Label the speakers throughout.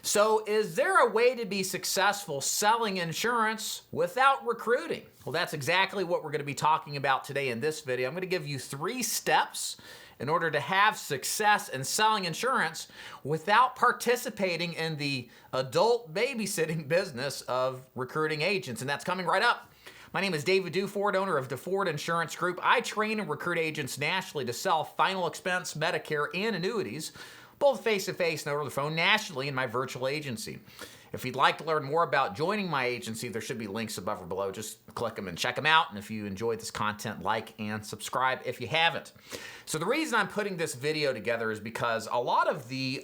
Speaker 1: So is there a way to be successful selling insurance without recruiting? Well, that's exactly what we're going to be talking about today in this video. I'm going to give you 3 steps in order to have success in selling insurance without participating in the adult babysitting business of recruiting agents, and that's coming right up. My name is David Duford, owner of DeFord Insurance Group. I train and recruit agents nationally to sell final expense, Medicare, and annuities, both face-to-face and over the phone nationally in my virtual agency. If you'd like to learn more about joining my agency, there should be links above or below. Just click them and check them out. And if you enjoyed this content, like and subscribe if you haven't. So the reason I'm putting this video together is because a lot of the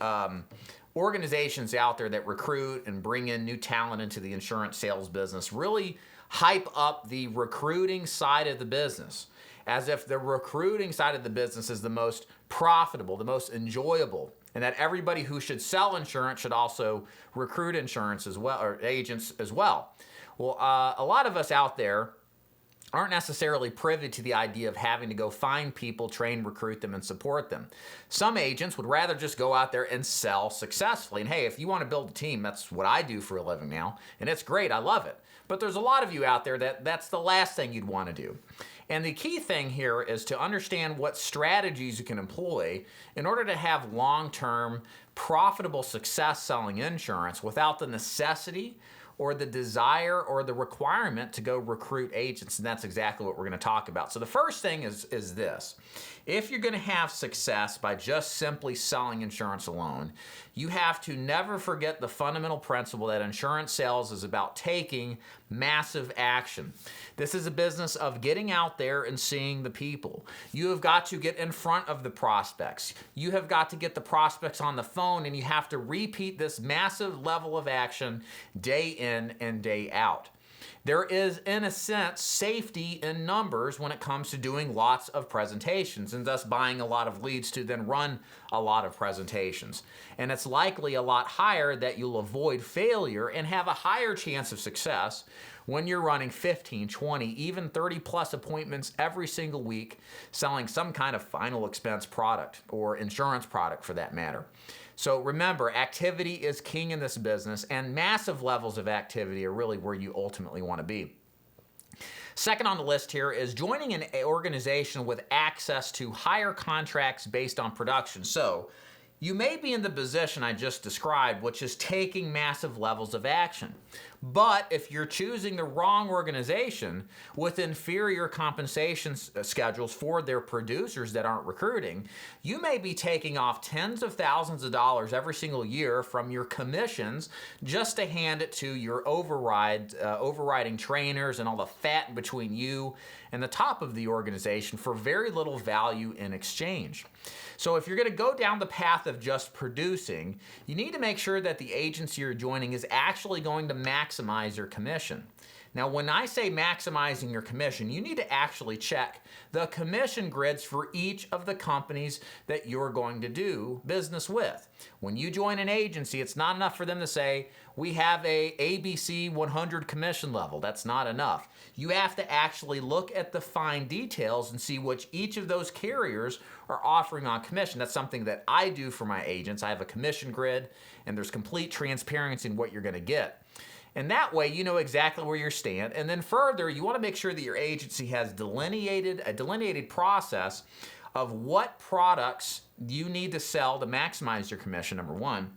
Speaker 1: organizations out there that recruit and bring in new talent into the insurance sales business really hype up the recruiting side of the business as if the recruiting side of the business is the most profitable, the most enjoyable, and that everybody who should sell insurance should also recruit insurance as well, or agents as well. Well, a lot of us out there aren't necessarily privy to the idea of having to go find people, train, recruit them, and support them. Some agents would rather just go out there and sell successfully. And hey, if you want to build a team, that's what I do for a living now, and it's great, I love it. But there's a lot of you out there that's the last thing you'd want to do. And the key thing here is to understand what strategies you can employ in order to have long-term profitable success selling insurance without the necessity or the desire or the requirement to go recruit agents, and that's exactly what we're going to talk about. So the first thing is this. If you're going to have success by just simply selling insurance alone, you have to never forget the fundamental principle that insurance sales is about taking massive action. This is a business of getting out there and seeing the people. You have got to get in front of the prospects. You have got to get the prospects on the phone, and you have to repeat this massive level of action day in and day out. There is, in a sense, safety in numbers when it comes to doing lots of presentations and thus buying a lot of leads to then run a lot of presentations. And it's likely a lot higher that you'll avoid failure and have a higher chance of success when you're running 15, 20, even 30 plus appointments every single week selling some kind of final expense product or insurance product for that matter. So remember, activity is king in this business, and massive levels of activity are really where you ultimately want to be. Second on the list here is joining an organization with access to higher contracts based on production. So you may be in the position I just described, which is taking massive levels of action. But if you're choosing the wrong organization with inferior compensation schedules for their producers that aren't recruiting, you may be taking off tens of thousands of dollars every single year from your commissions just to hand it to your overriding trainers and all the fat in between you and the top of the organization for very little value in exchange. So if you're going to go down the path of just producing, you need to make sure that the agency you're joining is actually going to maximize your commission. Now, when I say maximizing your commission, you need to actually check the commission grids for each of the companies that you're going to do business with. When you join an agency, it's not enough for them to say, we have a ABC 100 commission level. That's not enough. You have to actually look at the fine details and see which each of those carriers are offering on commission. That's something that I do for my agents. I have a commission grid, and there's complete transparency in what you're going to get. And that way, you know exactly where you stand. And then further, you want to make sure that your agency has a delineated process of what products you need to sell to maximize your commission, number one.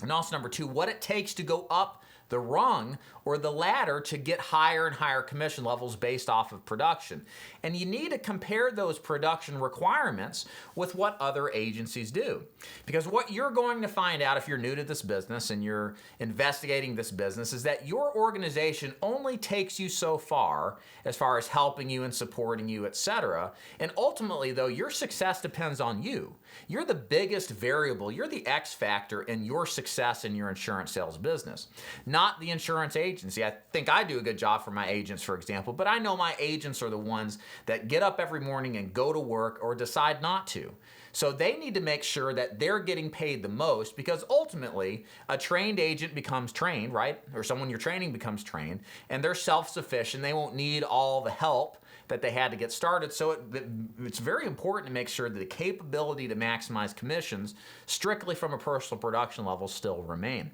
Speaker 1: And also, number two, what it takes to go up the rung or the ladder to get higher and higher commission levels based off of production. And you need to compare those production requirements with what other agencies do. Because what you're going to find out if you're new to this business and you're investigating this business is that your organization only takes you so far as helping you and supporting you, etc. And ultimately, though, your success depends on you. You're the biggest variable. You're the X factor in your success in your insurance sales business, not the insurance agency. I think I do a good job for my agents, for example, but I know my agents are the ones that get up every morning and go to work or decide not to. So they need to make sure that they're getting paid the most, because ultimately a trained agent becomes trained, right? Or someone you're training becomes trained, and they're self-sufficient. They won't need all the help that they had to get started. So it's very important to make sure that the capability to maximize commissions strictly from a personal production level still remain.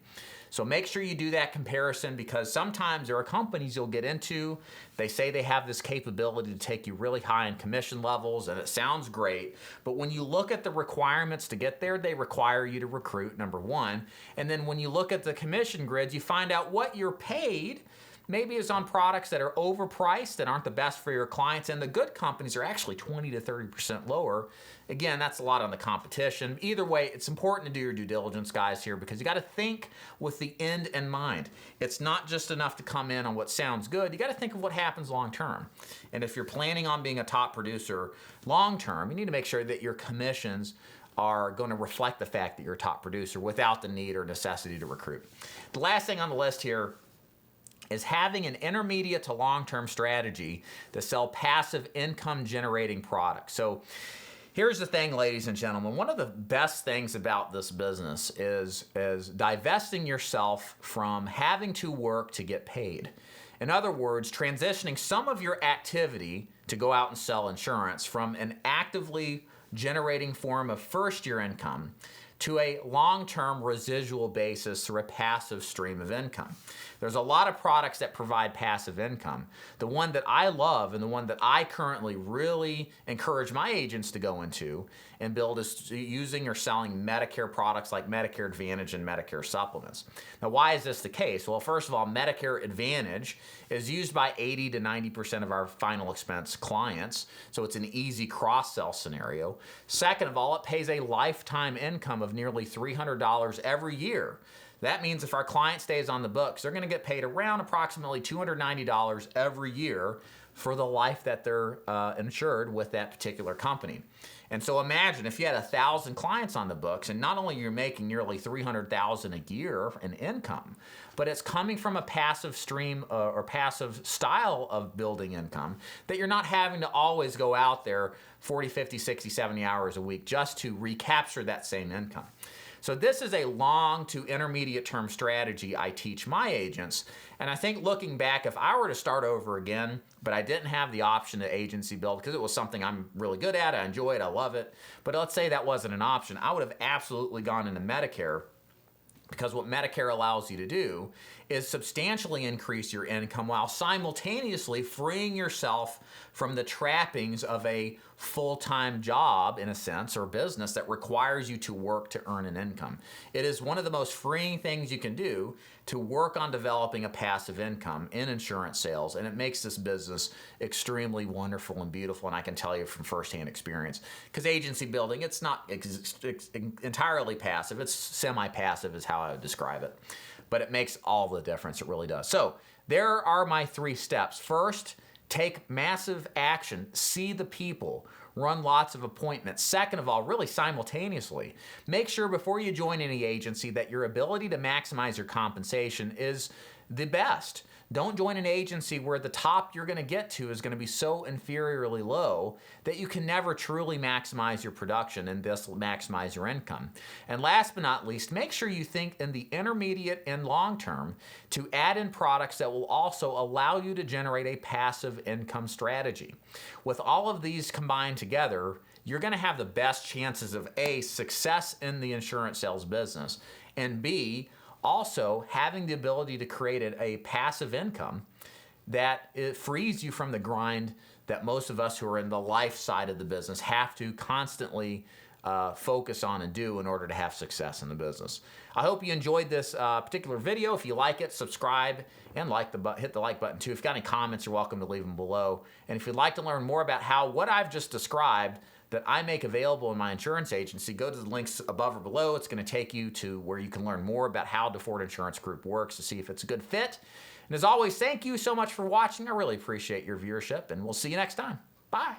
Speaker 1: So make sure you do that comparison, because sometimes there are companies you'll get into, they say they have this capability to take you really high in commission levels, and it sounds great, but when you look at the requirements to get there, they require you to recruit, number one, and then when you look at the commission grids, you find out what you're paid maybe is on products that are overpriced and aren't the best for your clients, and the good companies are actually 20 to 30% lower. Again, that's a lot on the competition. Either way, it's important to do your due diligence, guys, here, because you got to think with the end in mind. It's not just enough to come in on what sounds good. You got to think of what happens long term. And if you're planning on being a top producer long term, you need to make sure that your commissions are going to reflect the fact that you're a top producer without the need or necessity to recruit. The last thing on the list here is having an intermediate to long-term strategy to sell passive income generating products. So here's the thing, ladies and gentlemen, one of the best things about this business is divesting yourself from having to work to get paid. In other words, transitioning some of your activity to go out and sell insurance from an actively generating form of first-year income to a long-term residual basis through a passive stream of income. There's a lot of products that provide passive income. The one that I love and the one that I currently really encourage my agents to go into and build is using or selling Medicare products like Medicare Advantage and Medicare Supplements. Now, why is this the case? Well, first of all, Medicare Advantage is used by 80 to 90% of our final expense clients, so it's an easy cross-sell scenario. Second of all, it pays a lifetime income of nearly $300 every year. That means if our client stays on the books, they're going to get paid around approximately $290 every year for the life that they're insured with that particular company. And so imagine if you had 1,000 clients on the books, and not only you're making nearly $300,000 a year in income, but it's coming from a passive stream or passive style of building income, that you're not having to always go out there 40, 50, 60, 70 hours a week just to recapture that same income. So this is a long to intermediate term strategy I teach my agents. And I think looking back, if I were to start over again, but I didn't have the option to agency build because it was something I'm really good at, I enjoy it, I love it, but let's say that wasn't an option, I would have absolutely gone into Medicare, because what Medicare allows you to do is substantially increase your income while simultaneously freeing yourself from the trappings of a full-time job, in a sense, or business that requires you to work to earn an income. It is one of the most freeing things you can do to work on developing a passive income in insurance sales, and it makes this business extremely wonderful and beautiful, and I can tell you from firsthand experience. Because agency building, it's not entirely passive, it's semi-passive is how I would describe it. But it makes all the difference, it really does. So there are my 3 steps. First, take massive action, see the people, run lots of appointments. Second of all, really simultaneously, make sure before you join any agency that your ability to maximize your compensation is the best. Don't join an agency where the top you're going to get to is going to be so inferiorly low that you can never truly maximize your production and thus maximize your income. And last but not least, make sure you think in the intermediate and long term to add in products that will also allow you to generate a passive income strategy. With all of these combined together, you're going to have the best chances of A, success in the insurance sales business, and B, also having the ability to create a passive income that it frees you from the grind that most of us who are in the life side of the business have to constantly focus on and do in order to have success in the business. I hope you enjoyed this particular video. If you like it, subscribe and hit the like button too. If you've got any comments, you're welcome to leave them below. And if you'd like to learn more about how what I've just described that I make available in my insurance agency, go to the links above or below. It's going to take you to where you can learn more about how DeFord Insurance Group works to see if it's a good fit. And as always, thank you so much for watching. I really appreciate your viewership, and we'll see you next time. Bye.